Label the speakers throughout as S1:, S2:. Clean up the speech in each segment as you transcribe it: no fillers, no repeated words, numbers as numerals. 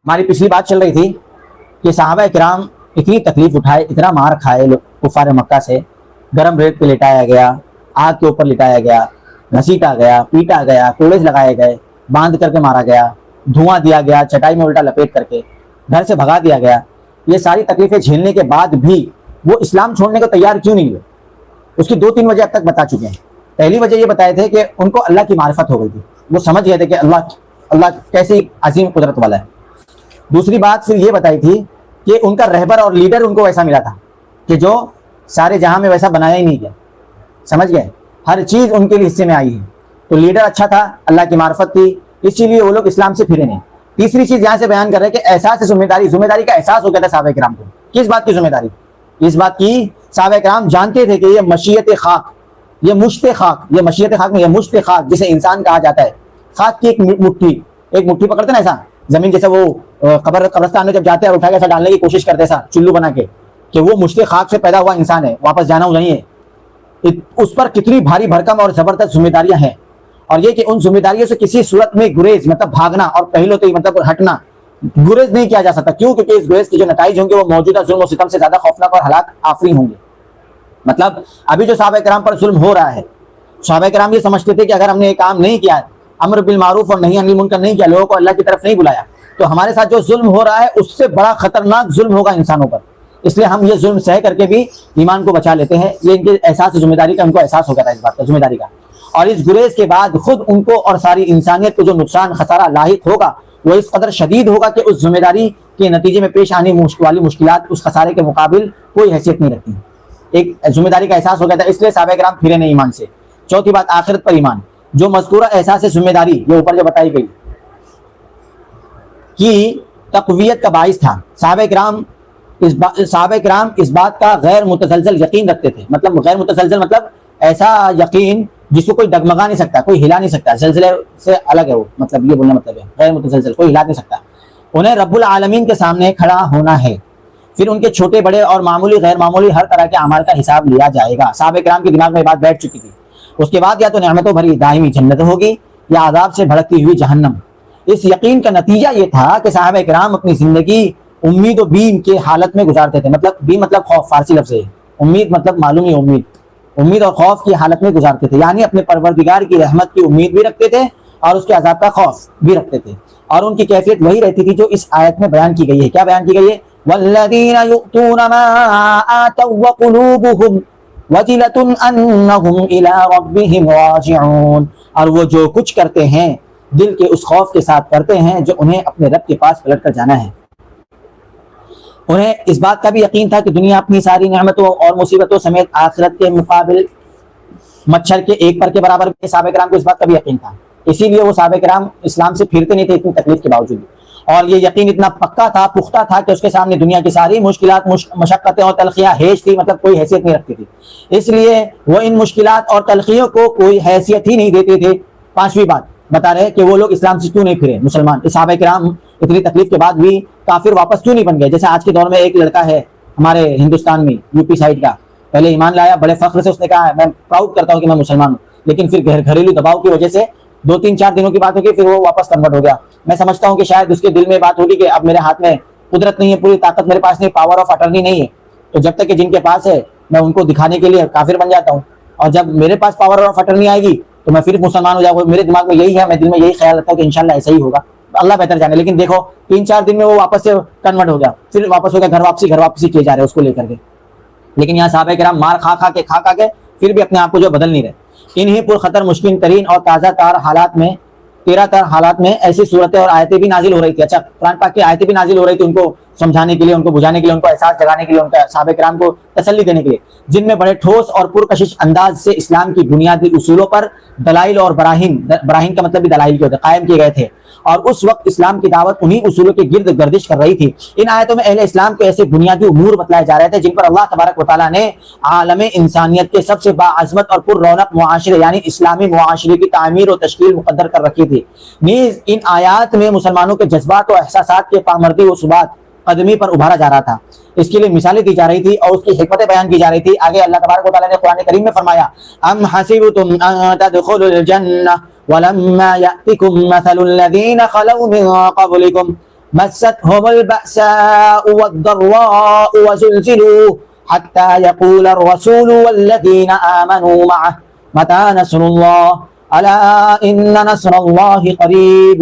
S1: ہماری پچھلی بات چل رہی تھی کہ صحابہ کرام اتنی تکلیف اٹھائے، اتنا مار کھائے کفار مکہ سے، گرم ریت پہ لٹایا گیا، آگ کے اوپر لٹایا گیا، گھسیٹا گیا، پیٹا گیا، کوڑے لگائے گئے، باندھ کر کے مارا گیا، دھواں دیا گیا، چٹائی میں الٹا لپیٹ کر کے گھر سے بھگا دیا گیا. یہ ساری تکلیفیں جھیلنے کے بعد بھی وہ اسلام چھوڑنے کو تیار کیوں نہیں ہوئے؟ اس کی 2-3 وجہ اب تک بتا چکے ہیں. پہلی وجہ یہ بتائے تھے کہ ان کو اللہ کی معرفت ہو گئی تھی، وہ سمجھ گئے تھے کہ اللہ کیسی عظیم قدرت والا ہے. دوسری بات پھر یہ بتائی تھی کہ ان کا رہبر اور لیڈر ان کو ویسا ملا تھا کہ جو سارے جہاں میں ویسا بنایا ہی نہیں گیا. سمجھ گئے؟ ہر چیز ان کے لیے حصے میں آئی ہے. تو لیڈر اچھا تھا، اللہ کی معرفت تھی، اسی لیے وہ لوگ اسلام سے پھرے نہیں. تیسری چیز یہاں سے بیان کر رہے ہیں کہ احساس ذمہ داری کا احساس ہو گیا تھا صحابہ کرام کو. کس بات کی ذمہ داری؟ اس بات کی صحابہ کرام جانتے تھے کہ یہ مشیت خاک، یہ مشت خاک، یہ مشیت خاک میں یہ مشت خاک جسے انسان کہا جاتا ہے. خاک کی ایک مٹھی پکڑتے نا ایسا زمین، جیسے وہ قبرستان میں جب جاتے ہیں اٹھا کے ایسا ڈالنے کی کوشش کرتے ایسا چلو بنا کے کہ وہ مشت خاک سے پیدا ہوا انسان ہے، واپس جانا ہو نہیں ہے. اس پر کتنی بھاری بھرکم اور زبردست ذمہ داریاں ہیں. اور یہ کہ ان ذمہ داریوں سے کسی صورت میں گریز مطلب بھاگنا اور پہلو تو مطلب ہٹنا، گریز نہیں کیا جا سکتا. کیوں؟ کیونکہ اس گریز کے جو نتائج ہوں گے وہ موجودہ ظلم و ستم سے زیادہ خوفناک اور ہلاک آفرین ہوں گے. مطلب ابھی جو صحابہ کرام پر ظلم ہو رہا ہے، صحابہ کرام یہ سمجھتے تھے کہ اگر ہم نے یہ کام نہیں کیا، امر بالمعروف اور نہی عن المنکر نہیں کیا، لوگوں کو اللہ کی طرف نہیں بلایا، تو ہمارے ساتھ جو ظلم ہو رہا ہے اس سے بڑا خطرناک ظلم ہوگا انسانوں پر. اس لیے ہم یہ ظلم سہ کر کے بھی ایمان کو بچا لیتے ہیں. یہ ان کے احساس ذمہ داری کا، ان کو احساس ہو گیا تھا اس بات کا، ذمہ داری کا. اور اس گریز کے بعد خود ان کو اور ساری انسانیت کو جو نقصان خسارہ لاحق ہوگا وہ اس قدر شدید ہوگا کہ اس ذمہ داری کے نتیجے میں پیش آنے والی مشکلات اس خسارے کے مقابل کوئی حیثیت نہیں رکھتی. ایک ذمہ داری کا احساس ہو گیا تھا، اس لیے صحابہ کرام پھرے نہیں ایمان سے. چوتھی بات، آخرت پر ایمان. جو مذکورہ احساس ذمہ داری یہ اوپر جو بتائی گئی کی تقویت کا باعث تھا. صحابہ کرام اس بات کا غیر متزلزل یقین رکھتے تھے. مطلب غیر متزلزل مطلب ایسا یقین جس کو کوئی ڈگمگا نہیں سکتا، کوئی ہلا نہیں سکتا. زلزلے سے الگ ہے وہ، مطلب یہ بولنا مطلب ہے غیر متزلزل، کوئی ہلا نہیں سکتا. انہیں رب العالمین کے سامنے کھڑا ہونا ہے، پھر ان کے چھوٹے بڑے اور معمولی غیر معمولی ہر طرح کے اعمال کا حساب لیا جائے گا. صحابہ کرام کے دماغ میں بات بیٹھ چکی تھی. اس کے بعد یا تو نعمتوں بھری دائمی جنت ہوگی یا عذاب سے بھڑکتی ہوئی جہنم. اس یقین کا نتیجہ یہ تھا کہ صحابہ کرام اپنی زندگی امید و بیم کے حالت میں گزارتے تھے. مطلب بیم مطلب خوف، فارسی لفظ ہے. امید مطلب معلوم ہی امید اور خوف کی حالت میں گزارتے تھے. یعنی اپنے پروردگار کی رحمت کی امید بھی رکھتے تھے اور اس کے عذاب کا خوف بھی رکھتے تھے. اور ان کی کیفیت وہی رہتی تھی جو اس آیت میں بیان کی گئی ہے. کیا بیان کی گئی ہے؟ وَالَّذِينَ يُؤْتُونَ مَا آتَوْا وَقُلُوبُهُمْ وَجِلَةٌ أَنَّهُمْ إِلَىٰ رَبِّهِمْ رَاجِعُونَ. اور وہ جو کچھ کرتے ہیں دل کے اس خوف کے ساتھ کرتے ہیں جو انہیں اپنے رب کے پاس پلٹ کر جانا ہے. انہیں اس بات کا بھی یقین تھا کہ دنیا اپنی ساری نعمتوں اور مصیبتوں سمیت آخرت کے مقابل مچھر کے ایک پر کے برابر. صحابہ کرام کو اس بات کا بھی یقین تھا، اسی لیے وہ صحابہ کرام اسلام سے پھرتے نہیں تھے اتنی تکلیف کے باوجود. اور یہ یقین اتنا پکا تھا، پختہ تھا کہ اس کے سامنے دنیا کی ساری مشکلات، مشقتیں اور تلخیاں ہیج تھی، مطلب کوئی حیثیت نہیں رکھتی تھی. اس لیے وہ ان مشکلات اور تلخیوں کو کوئی حیثیت ہی نہیں دیتے تھے. پانچویں بات بتا رہے کہ وہ لوگ اسلام سے کیوں نہیں پھرے مسلمان. صحابہ کرام اتنی تکلیف کے بعد بھی کافر واپس کیوں نہیں بن گئے؟ جیسے آج کے دور میں ایک لڑکا ہے ہمارے ہندوستان میں، یو پی سائڈ کا، پہلے ایمان لایا، بڑے فخر سے اس نے کہا میں پراؤڈ کرتا ہوں کہ میں مسلمان ہوں، لیکن پھر گھریلو دباؤ کی وجہ سے 2-3-4 دنوں کی بات ہوگی، پھر وہ واپس کنورٹ ہو گیا. میں سمجھتا ہوں کہ شاید اس کے دل میں بات ہوگی کہ اب میرے ہاتھ میں قدرت نہیں ہے، پوری طاقت میرے پاس نہیں، پاور آف اٹرنی نہیں ہے، تو جب تک کہ جن کے پاس ہے میں ان کو دکھانے کے لیے کافر بن جاتا ہوں، اور جب میرے پاس پاور آف اٹرنی آئے گی تو میں پھر مسلمان ہو جاؤں گا. میرے دماغ میں یہی ہے، میں دل میں یہی خیال رکھتا ہوں کہ انشاءاللہ ایسا ہی ہوگا، اللہ بہتر جانے. لیکن دیکھو 3-4 دن میں وہ واپس سے کنورٹ ہو گیا، پھر واپس ہو گیا، گھر واپسی کیے جا رہے ہیں اس کو لے کر کے. لیکن یہاں صحابہ کرام مار کھا کے پھر بھی اپنے آپ کو جو بدل نہیں رہے. انہی پرخطر مشکل ترین اور تازہ تر حالات میں ایسی صورتیں اور آیتیں بھی نازل ہو رہی تھی. اچھا، قرآن پاک کی آیتیں بھی نازل ہو رہی تھی ان کو سمجھانے کے لیے، ان کو بجھانے کے لیے، ان کو احساس جگانے کے لیے، ان کا صحابہ کرام کو تسلی دینے کے لیے، جن میں بڑے ٹھوس اور پرکشش انداز سے اسلام کی بنیادی اصولوں پر دلائل اور براہین کا مطلب بھی دلائل کے ہوتے قائم کیے گئے تھے. اور اس وقت اسلام کی دعوت انہی اصولوں کے گرد گردش کر رہی تھی. ان آیتوں میں اہل اسلام کو ایسے بنیادی امور بتلائے جا رہے تھے جن پر اللہ تبارک و تعالیٰ نے عالم انسانیت کے سب سے باعظمت اور پر رونق معاشرے یعنی اسلامی معاشرے کی تعمیر و تشکیل مقدر کر رکھی تھی. نیز ان آیات میں مسلمانوں کے جذبات و احساسات کے پامردی و ثبات قدمی پر ابھارا جا رہا تھا. اس کے لیے مثالیں دی جا رہی تھی اور اس کی حکمتیں بیان کی جا رہی تھی. آگے اللہ تبارک و تعالیٰ نے قرآن کریم میں فرمایا ام حسبتم ان تدخلوا الجنہ ولما یأتکم مثل الذین خلوا من قبلکم مستهم البأساء والضراء وزلزلوا حتى يقول الرسول والذين آمنوا معه متى نصر الله ألا إن نصر الله قريب.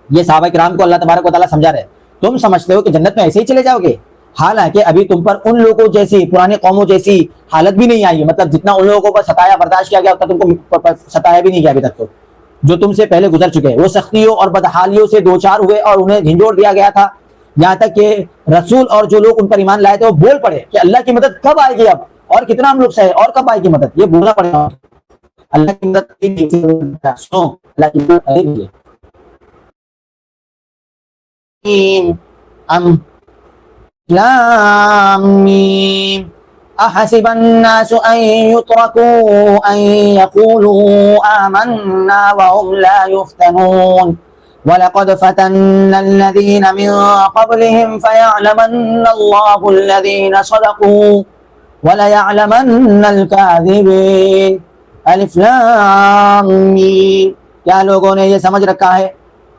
S1: یہ صحابہ کرام کو اللہ تبارک و تعالیٰ سمجھا رہے تم سمجھتے ہو کہ جنت میں ایسے ہی چلے جاؤ گے، حالانکہ ابھی تم پر ان لوگوں جیسی پرانے قوموں جیسی حالت بھی نہیں آئی ہے. مطلب جتنا ان لوگوں کو ستایا برداشت کیا گیا اتنا تم کو ستایا بھی نہیں گیا ابھی تک. تو جو تم سے پہلے گزر چکے وہ سختیوں اور بدحالیوں سے دوچار ہوئے اور انہیں جھنجھوڑ دیا گیا تھا، یہاں تک کہ رسول اور جو لوگ ان پر ایمان لائے تھے وہ بول پڑے کہ اللہ کی مدد کب آئے گی، اب اور کتنا ہم لوگ سہے اور کب آئے گی مدد. یہ بولنا پڑے گا اللہ کی مدد اللہ کی مدد آئے گی. لام میم احسب الناس ان يتركوا ان يقولوا آمنا وهم لا يفتنون وَلَقَدْ فَتَنَّا الَّذِينَ مِن قَبْلِهِمْ فَيَعْلَمَنَّ اللَّهُ الَّذِينَ صَدَقُوا وَلَيَعْلَمَنَّ الْكَاذِبِينَ. الف لام میم. کیا لوگوں نے یہ سمجھ رکھا ہے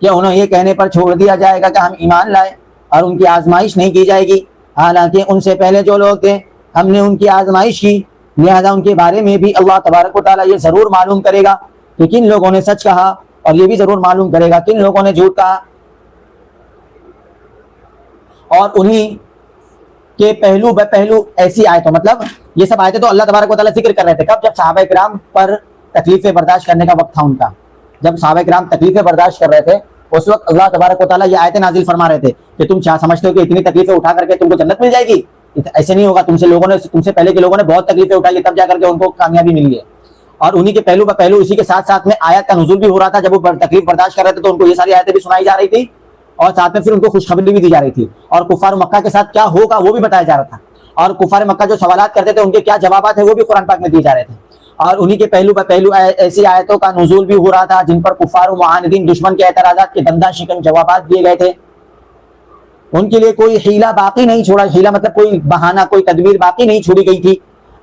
S1: کہ انہیں یہ کہنے پر چھوڑ دیا جائے گا کہ ہم ایمان لائے اور ان کی آزمائش نہیں کی جائے گی، حالانکہ ان سے پہلے جو لوگ تھے ہم نے ان کی آزمائش کی، لہذا ان کے بارے میں بھی اللہ تبارک و تعالیٰ یہ ضرور معلوم کرے گا کہ کن لوگوں نے سچ کہا، اور یہ بھی ضرور معلوم کرے گا کن لوگوں نے جھوٹ کہا. اور انہی کے پہلو بہ پہلو ایسی آیتوں، مطلب یہ سب آیتیں تو اللہ تبارک و تعالیٰ ذکر کر رہے تھے کب؟ جب صحابہ کرام پر تکلیفیں برداشت کرنے کا وقت تھا ان کا. جب صحابہ کرام تکلیفیں برداشت کر رہے تھے اس وقت اللہ تبارک و تعالیٰ یہ آیتیں نازل فرما رہے تھے کہ تم کیا سمجھتے ہو کہ اتنی تکلیفیں اٹھا کر کے تم کو جنت مل جائے گی؟ ایسے نہیں ہوگا. تم سے پہلے کے لوگوں نے بہت تکلیفیں اٹھائی تب جا کر کے ان کو کامیابی ملی ہے. اور انہی کے پہلو بہ پہلو اسی کے ساتھ ساتھ میں آیت کا نزول بھی ہو رہا تھا. جب وہ تکلیف برداشت کر رہے تھے تو ان کو یہ ساری آیتیں بھی سنائی جا رہی تھی اور ساتھ میں پھر ان کو خوشخبری بھی دی جا رہی تھی، اور کفار مکہ کے ساتھ کیا ہوگا وہ بھی بتایا جا رہا تھا، اور کفار مکہ جو سوالات کرتے تھے ان کے کیا جوابات ہیں وہ بھی قرآن پاک میں دیے جا رہے تھے. اور انہی کے پہلو بہ پہلو ایسی آیتوں کا نزول بھی ہو رہا تھا جن پر کفار و معاندین دشمن کے اعتراضات کے دنداں شکن جوابات دیے گئے تھے. ان کے لیے کوئی حیلہ باقی نہیں چھوڑا، حیلہ مطلب کوئی بہانہ کوئی تدبیر باقی نہیں چھوڑی گئی تھی،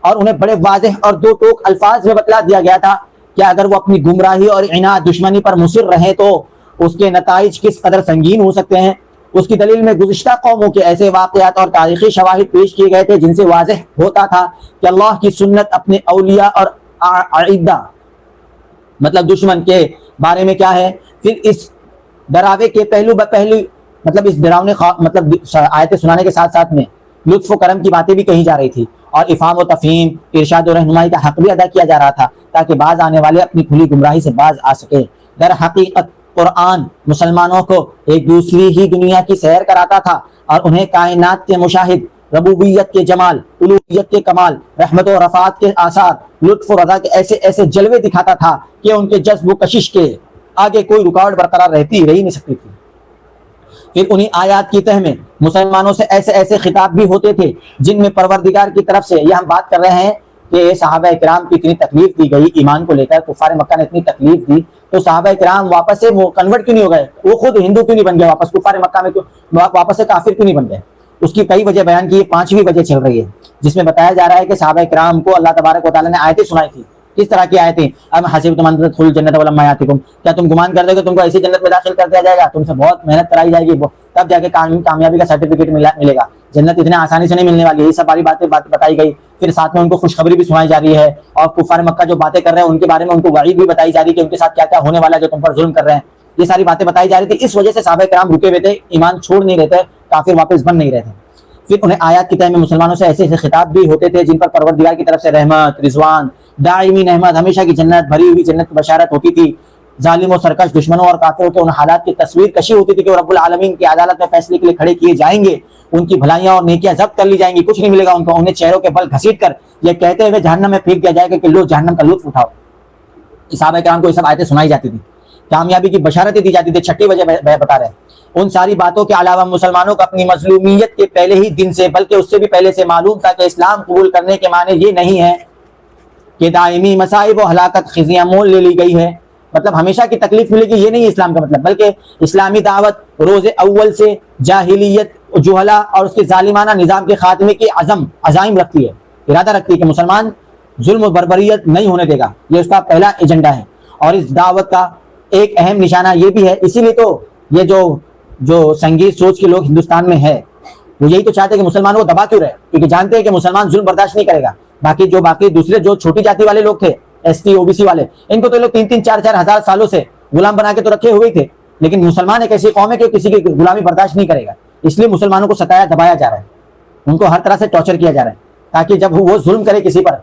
S1: اور انہیں بڑے واضح اور دو ٹوک الفاظ میں بتلا دیا گیا تھا کہ اگر وہ اپنی گمراہی اور عناد دشمنی پر مصر رہیں تو اس کے نتائج کس قدر سنگین ہو سکتے ہیں. اس کی دلیل میں گزشتہ قوموں کے ایسے واقعات اور تاریخی شواہد پیش کیے گئے تھے جن سے واضح ہوتا تھا کہ اللہ کی سنت اپنے اولیاء اور اعداء مطلب دشمن کے بارے میں کیا ہے. پھر اس ڈراوے کے پہلو بہ پہلو مطلب اس ڈراونے مطلب آیتیں سنانے کے ساتھ ساتھ میں لطف و کرم کی باتیں بھی کہی جا رہی تھی، اور افہام و تفہیم ارشاد و رہنمائی کا حق بھی ادا کیا جا رہا تھا تاکہ باز آنے والے اپنی کھلی گمراہی سے باز آ سکے. در حقیقت قرآن مسلمانوں کو ایک دوسری ہی دنیا کی سیر کراتا تھا اور انہیں کائنات کے مشاہد، ربوبیت کے جمال، الوہیت کے کمال، رحمت و رفعت کے آثار، لطف و رضا کے ایسے ایسے جلوے دکھاتا تھا کہ ان کے جذب و کشش کے آگے کوئی رکاوٹ برقرار رہ ہی نہیں سکتی تھی. پھر انہی آیات کی تہ میں مسلمانوں سے ایسے ایسے خطاب بھی ہوتے تھے جن میں پروردگار کی طرف سے، یہ ہم بات کر رہے ہیں کہ صحابہ کرام کی اتنی تکلیف دی گئی ایمان کو لے کر، کفار مکہ نے اتنی تکلیف دی تو صحابہ کرام واپس سے کنورٹ کیوں نہیں ہو گئے؟ وہ خود ہندو کیوں نہیں بن گئے؟ واپس کفار مکہ میں واپس سے کافر کیوں نہیں بن گئے؟ اس کی کئی وجہ بیان کی، 5ویں وجہ چل رہی ہے جس میں بتایا جا رہا ہے کہ صحابہ کرام کو اللہ تبارک و تعالیٰ نے آیتیں سنائی تھی. کس طرح کی آیتیں؟ ام حسبتم ان تدخلوا الجنة ولما یاتکم، کیا تم گمان کرتے ہو کہ تم کو ایسی جنت میں داخل کر دیا جائے گا؟ تم سے بہت محنت کرائی جائے گی تب جا کے کامیابی کا سرٹیفکیٹ ملے گا. جنت اتنے آسانی سے نہیں ملنے والی ہے. یہ سب ساری باتیں بتائی گئی. پھر ساتھ میں ان کو خوشخبری بھی سنائی جا رہی ہے، اور کفار مکہ جو باتیں کر رہے ہیں ان کے بارے میں ان کو وعید بھی بتائی جا رہی ہے کہ ان کے ساتھ کیا کیا ہونے والا ہے جو تم پر ظلم کر رہے ہیں. یہ ساری باتیں بتائی جا رہی تھی. اس وجہ سے صحابہ کرام رکے ہوئے تھے، ایمان چھوڑ نہیں رہے تھے، کافر واپس بن نہیں رہے تھے. پھر انہیں آیات کی تہ میں مسلمانوں سے ایسے ایسے خطاب بھی ہوتے تھے جن پر پروردگار کی طرف سے رحمت، رضوان، دائمی نعمت، ہمیشہ کی جنت، بھری ہوئی جنت کی بشارت ہوتی تھی. ظالم و سرکش دشمنوں اور کافروں کے ان حالات کی تصویر کشی ہوتی تھی کہ وہ رب العالمین کی عدالت میں فیصلے کے لیے کھڑے کیے جائیں گے، ان کی بھلائیاں اور نیکیاں ضبط کر لی جائیں گی، کچھ نہیں ملے گا ان کو. انہیں چہروں کے بل گھسیٹ کر یہ کہتے ہوئے جہنم میں پھینک دیا جائے گا کہ لو جہنم کا لطف اٹھاؤ. صحابہ کرام کو یہ سب آیتیں سنائی جاتی تھی، کامیابی کی بشارتیں دی جاتی تھی. 6ٹھی وجہ بتا رہے ہیں. ان ساری باتوں کے علاوہ مسلمانوں کو اپنی مظلومیت کے پہلے ہی دن سے بلکہ اس سے بھی پہلے سے معلوم تھا کہ اسلام قبول کرنے کے معنی یہ نہیں ہے کہ دائمی مصائب و ہلاکت خزیاں مول لے لی گئی ہے، مطلب ہمیشہ کی تکلیف ملے گی، یہ نہیں ہے اسلام کا مطلب. بلکہ اسلامی دعوت روز اول سے جاہلیت، جہلا اور اس کے ظالمانہ نظام کے خاتمے کی عزائم رکھتی ہے، ارادہ رکھتی ہے کہ مسلمان ظلم و بربریت نہیں ہونے دے گا. یہ اس کا پہلا ایجنڈا ہے. اور اس دعوت کا ایک اہم نشانہ یہ بھی ہے، اسی لیے تو یہ جو جو سنگیت سوچ کے لوگ ہندوستان میں ہے وہ یہی تو چاہتے ہیں کہ مسلمانوں کو دبا کیوں رہے، کیونکہ جانتے ہیں کہ مسلمان ظلم برداشت نہیں کرے گا. باقی دوسرے جو چھوٹی جاتی والے لوگ تھے، S T O B C والے، ان کو تو لوگ 3-4 ہزار سالوں سے غلام بنا کے تو رکھے ہوئے تھے، لیکن مسلمان ایک ایسی قوم ہے کہ کسی کی غلامی برداشت نہیں کرے گا. اس لیے مسلمانوں کو ستایا دبایا جا رہا ہے، ان کو ہر طرح سے ٹارچر کیا جا رہا ہے، تاکہ جب وہ ظلم کرے کسی پر،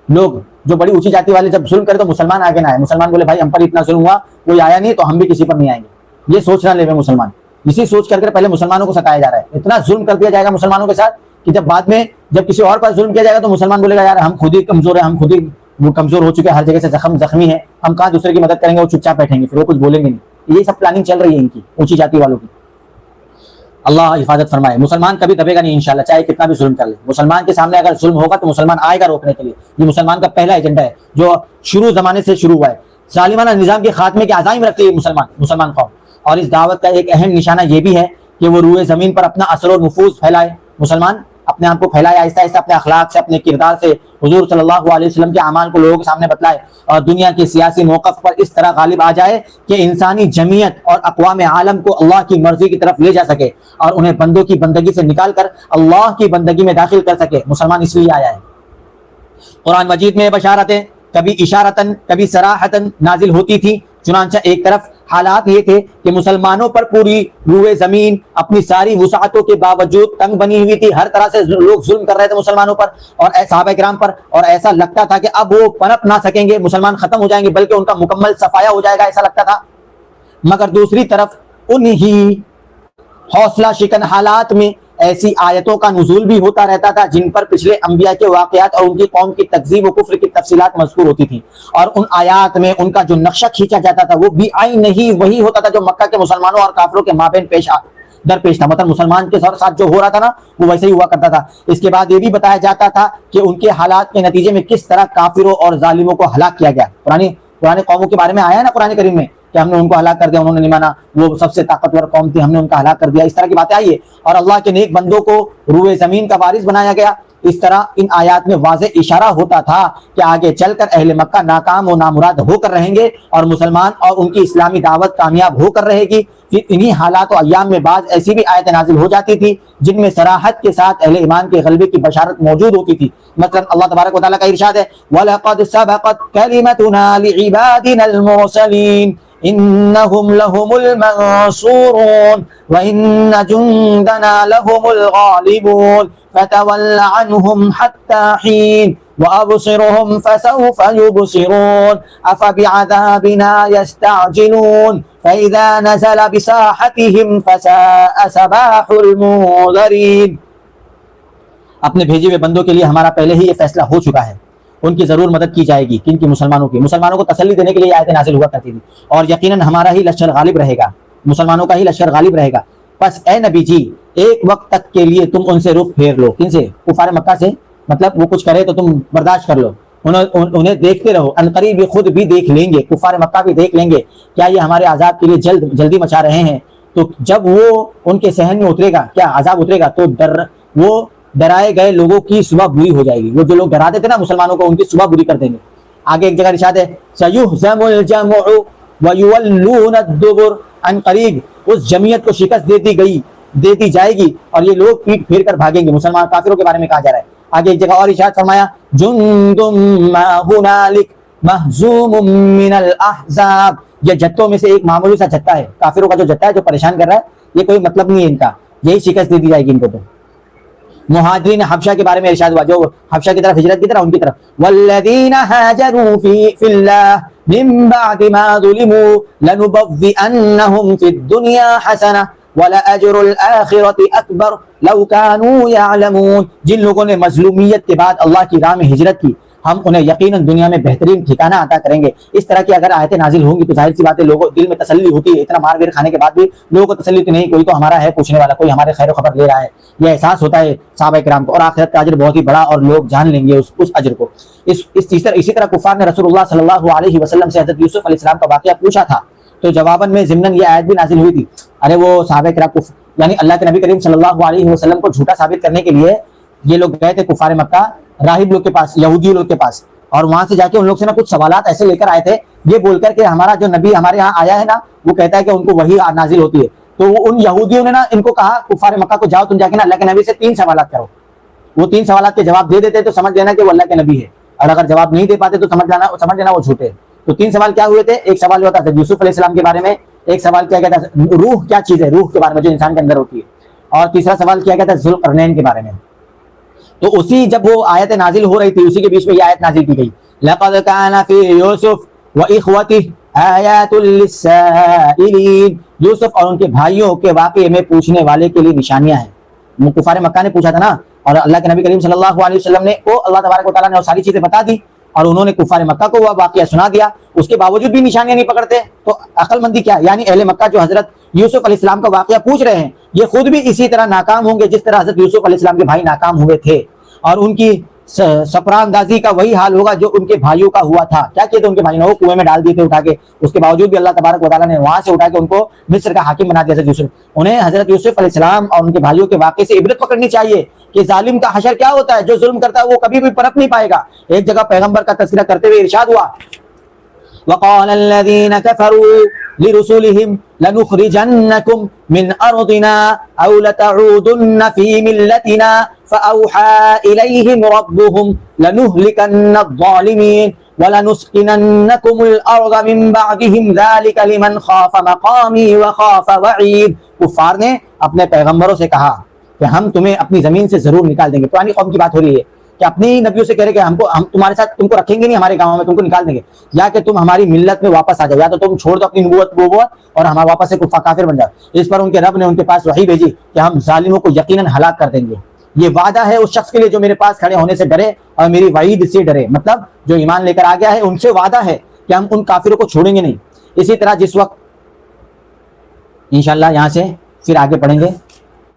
S1: لوگ جو بڑی اونچی جاتی والے جب ظلم کرے تو مسلمان آگے نہ آئے. مسلمان بولے بھائی ہم پر اتنا ظلم ہوا، کوئی آیا نہیں تو ہم بھی کسی پر نہیں آئیں گے. یہ سوچ نہ لے مسلمان. اسی سوچ کر کے پہلے مسلمانوں کو ستایا جا رہا ہے. اتنا ظلم کر دیا جائے گا مسلمانوں کے ساتھ کہ جب بعد میں جب کسی اور پر ظلم کیا جائے گا تو مسلمان بولے گا یار ہم خود ہی کمزور ہیں، ہم خود ہی وہ کمزور ہو چکے ہیں، ہر جگہ سے زخمی ہیں، ہم کہاں دوسرے کی مدد کریں گے. وہ چپ چاپ بیٹھیں گے، پھر وہ کچھ بولیں گے نہیں. یہ سب پلاننگ چل رہی ہے ان کی اونچی جاتی والوں کی. اللہ حفاظت فرمائے. مسلمان کبھی دبے گا نہیں انشاءاللہ، چاہے کتنا بھی ظلم کر لے. مسلمان کے سامنے اگر ظلم ہوگا تو مسلمان آئے گا روکنے کے لیے. یہ مسلمان کا پہلا ایجنڈا ہے جو شروع زمانے سے شروع ہوا ہے. ظالمانہ نظام کے خاتمے کے عزائم رکھتی ہے مسلمان قوم. اور اس دعوت کا ایک اہم نشانہ یہ بھی ہے کہ وہ روئے زمین پر اپنا اثر و نفوذ پھیلائے. مسلمان اپنے آپ کو پھیلائے آہستہ آہستہ، اپنے اخلاق سے، اپنے کردار سے حضور صلی اللہ علیہ وسلم کے اعمال کو لوگوں کے سامنے بتلائے، اور دنیا کے سیاسی موقف پر اس طرح غالب آ جائے کہ انسانی جمعیت اور اقوام عالم کو اللہ کی مرضی کی طرف لے جا سکے اور انہیں بندوں کی بندگی سے نکال کر اللہ کی بندگی میں داخل کر سکے. مسلمان اس لیے آیا ہے. قرآن مجید میں بشارتیں کبھی اشارتاً کبھی صراحتاً نازل ہوتی تھی. چنانچہ ایک طرف حالات یہ تھے کہ مسلمانوں پر پوری روئے زمین اپنی ساری وسعتوں کے باوجود تنگ بنی ہوئی تھی. ہر طرح سے لوگ ظلم کر رہے تھے مسلمانوں پر اور صحابہ کرام پر، اور ایسا لگتا تھا کہ اب وہ پنپ نہ سکیں گے، مسلمان ختم ہو جائیں گے، بلکہ ان کا مکمل صفایا ہو جائے گا، ایسا لگتا تھا. مگر دوسری طرف انہی حوصلہ شکن حالات میں ایسی آیتوں کا نزول بھی ہوتا رہتا تھا جن پر پچھلے انبیاء کے واقعات اور ان کی قوم کی تکذیب و کفر کی تفصیلات مذکور ہوتی تھی. اور ان آیات میں ان کا جو نقشہ کھینچا جاتا تھا وہ بھی عین نہیں وہی ہوتا تھا جو مکہ کے مسلمانوں اور کافروں کے مابین درپیش تھا. مطلب مسلمان کے ساتھ جو ہو رہا تھا نا وہ ویسے ہی ہوا کرتا تھا. اس کے بعد یہ بھی بتایا جاتا تھا کہ ان کے حالات کے نتیجے میں کس طرح کافروں اور ظالموں کو ہلاک کیا گیا. پرانے قوموں کے بارے میں آیا ہے نا قرآن کریم میں کہ ہم نے ان کو ہلاک کر دیا، انہوں نے نہیں مانا، وہ سب سے طاقتور قوم تھی، ہم نے ان کا ہلاک کر دیا. اس طرح کی باتیں آئی ہے. اور اللہ کے نیک بندوں کو روئے زمین کا وارث بنایا گیا. اس طرح ان آیات میں واضح اشارہ ہوتا تھا کہ آگے چل کر اہل مکہ ناکام و نامراد ہو کر رہیں گے اور مسلمان اور ان کی اسلامی دعوت کامیاب ہو کر رہے گی. پھر انہی حالات و ایام میں بعض ایسی بھی آیتیں نازل ہو جاتی تھی جن میں صراحت کے ساتھ اہل ایمان کے غلبے کی بشارت موجود ہوتی تھی. مثلا اللہ تبارک و تعالیٰ کا ارشاد ہے وَلَقَدْ سَبَقَتْ كَلِمَتُنَا لِعِبَادِنَا الْمُرْسَلِينَ إنهم لهم المنصورون وإن جندنا لهم الغالبون فتول عنهم حتى حين وأبصرهم فسوف يبصرون أفبعذابنا يستعجلون فإذا نزل بساحتهم فساء صباح المنذرين. اپنے بھیجے ہوئے بندوں کے لیے ہمارا پہلے ہی یہ فیصلہ ہو چکا ہے، ان کی ضرور مدد کی جائے گی. کن کی؟ مسلمانوں کو تسلی دینے کے لیے آیتیں نازل ہوا کرتی تھی. اور یقیناً ہمارا ہی لشکر غالب رہے گا، مسلمانوں کا ہی لشکر غالب رہے گا. بس اے نبی جی ایک وقت تک کے لیے تم ان سے رخ پھیر لو. کن سے؟ کفار مکہ سے. مطلب وہ کچھ کرے تو تم برداشت کر لو، انہیں دیکھتے رہو. عنقریب یہ خود بھی دیکھ لیں گے، کفار مکہ بھی دیکھ لیں گے کیا یہ ہمارے عذاب کے لیے جلدی مچا رہے ہیں. تو جب وہ ان کے صحن میں اترے گا، کیا عذاب اترے گا، تو وہ ڈرائے گئے لوگوں کی صبح بری ہو جائے گی. وہ جو لوگ ڈراتے تھے نا مسلمانوں کو، ان کی صبح بری کر دیں گے. آگے ایک جگہ ارشاد ہے سَيُهْزَمُ الْجَمْعُ وَيُوَلُّونَ الدُّبُرَ. عن قریب اس جمعیت کو شکست دیتی جائے گی اور یہ لوگ پیٹ پھیر کر بھاگیں گے. مسلمان کافروں کے بارے میں کہا جا رہا ہے. آگے ایک جگہ اور ارشاد فرمایا جُنْدٌ مَّا هُنَالِكَ مَهْزُومٌ مِّنَ الْأَحْزَابِ. یہ جتوں میں سے ایک معمولی سا جتہ ہے، کافروں کا جو جتہ ہے جو پریشان کر رہا ہے، یہ کوئی مطلب نہیں ہے ان کا، یہی شکست دے دی جائے گی ان کو. تو مہاجرین حبشہ کے بارے میں ارشاد ہوا جو حبشہ کی طرف ہجرت کی طرف، ان کی طرف والذین هاجروا فی اللہ من بعد ما ظلموا لنبوئنہم فی الدنیا حسنہ ولأجر الآخرۃ اکبر لو كانوا يعلمون. جن لوگوں نے مظلومیت کے بعد اللہ کی راہ میں ہجرت کی ہم انہیں یقیناً دنیا میں بہترین ٹھکانہ عطا کریں گے. اس طرح کی اگر آیتیں نازل ہوں گی تو ظاہر سی بات ہے لوگوں دل میں تسلی ہوتی ہے. اتنا مار ویر کھانے کے بعد بھی لوگوں کو تسلی تو نہیں، کوئی تو ہمارا ہے پوچھنے والا، کوئی ہمارے خیر و خبر لے رہا ہے. یہ احساس ہوتا ہے صحابہ کرام کو، اور آخرت کا اجر بہت ہی بڑا اور لوگ جان لیں گے اس اجر کو. اسی طرح کفار نے رسول اللہ صلی اللہ علیہ وسلم سے حضرت یوسف علیہ السلام کا واقعہ پوچھا تھا تو جواباً میں ضمناً یہ آیت بھی نازل ہوئی تھی. ارے وہ صحابہ کرام یعنی اللہ کے نبی کریم صلی اللہ علیہ وسلم کو جھوٹا ثابت کرنے کے لیے یہ لوگ گئے تھے کفار مکہ راہب لوگ کے پاس، یہودی لوگ کے پاس، اور وہاں سے جا کے ان لوگ سے نا کچھ سوالات ایسے لے کر آئے تھے یہ بول کر کہ ہمارا جو نبی ہمارے یہاں آیا ہے نا وہ کہتا ہے کہ ان کو وحی نازل ہوتی ہے. تو ان یہودیوں نے نا ان کو کہا کفار مکہ کو جاؤ تم جا کے نا اللہ کے نبی سے 3 سوالات کرو. وہ 3 سوالات کے جواب دے دیتے تو سمجھ لینا کہ وہ اللہ کے نبی ہے, اور اگر جواب نہیں دے پاتے تو سمجھ لینا وہ جھوٹے. تو 3 سوال کیا ہوئے تھے؟ ایک سوال ہوتا تھا یوسف علیہ السلام کے بارے میں, ایک سوال کیا کہتا ہے روح کیا چیز ہے, روح کے بارے میں جو انسان کے اندر ہوتی ہے, اور تیسرا سوال کیا کہتا ہے ذوالقرنین کے بارے میں. تو اسی جب وہ آیت نازل ہو رہی تھی اسی کے بیچ میں یہ آیت نازل کی گئی, لقد كان في يوسف واخوته آیات للسائلین, یوسف اور ان کے بھائیوں کے واقعے میں پوچھنے والے کے لیے نشانیاں ہیں. کفار مکہ نے پوچھا تھا نا, اور اللہ کے نبی کریم صلی اللہ علیہ وسلم نے کو اللہ تبارک و تعالیٰ نے وہ ساری چیزیں بتا دی, اور انہوں نے کفار مکہ کو وہ واقعہ سنا دیا, اس کے باوجود بھی نشانیاں نہیں پکڑتے. تو عقل مندی کیا, یعنی اہل مکہ جو حضرت یوسف علیہ السلام کا واقعہ پوچھ رہے ہیں یہ خود بھی اسی طرح ناکام ہوں گے جس طرح حضرت یوسف علیہ السلام کے بھائی ناکام ہوئے تھے, اور ان کی سپرہ اندازی کا وہی حال ہوگا جو ان کے بھائیوں کا ہوا تھا. کیا کیا تھا ان کے بھائیوں نے, وہ کنویں میں ڈال دیے تھے اٹھا کے, اس کے باوجود بھی اللہ تبارک و تعالیٰ نے وہاں سے اٹھا کے ان کو مصر کا حاکم بنا دیا حضرت یوسف. انہیں حضرت یوسف علیہ السلام اور ان کے بھائیوں کے واقعے سے عبرت پکڑنی چاہیے کہ ظالم کا حشر کیا ہوتا ہے, جو ظلم کرتا ہے وہ کبھی بھی پنپ نہیں پائے گا. ایک جگہ پیغمبر کا تذکرہ کرتے ہوئے ارشاد ہوا, وقال الذين كفروا لرسلهم لنخرجنكم من أرضنا أو لتعودن في ملتنا فأوحى إليهم ربهم لنهلكن الظالمين ولنسكننكم الأرض من بعدهم ذلك لمن خاف مقامي وخاف وعيد. کفار نے اپنے پیغمبروں سے کہا کہ ہم تمہیں اپنی زمین سے ضرور نکال دیں گے. پرانی قوم کی بات ہو رہی ہے کہ اپنی نبیوں سے کہہ رہے کہ ہم تمہارے ساتھ تم کو رکھیں گے نہیں, ہمارے گاؤں میں تم کو نکال دیں گے, یا کہ تم ہماری ملت میں واپس آ جاؤ, یا تو تم چھوڑ دو اپنی نبوت اور ہم واپس سے کافر بن جاؤ. اس پر ان کے رب نے ان کے پاس وحی بھیجی کہ ہم ظالموں کو یقیناً ہلاک کر دیں گے. یہ وعدہ ہے اس شخص کے لیے جو میرے پاس کھڑے ہونے سے ڈرے اور میری وعید سے ڈرے, مطلب جو ایمان لے کر آ گیا ہے ان سے وعدہ ہے کہ ہم ان کافروں کو چھوڑیں گے نہیں. اسی طرح جس وقت انشاءاللہ یہاں سے پھر آگے پڑھیں گے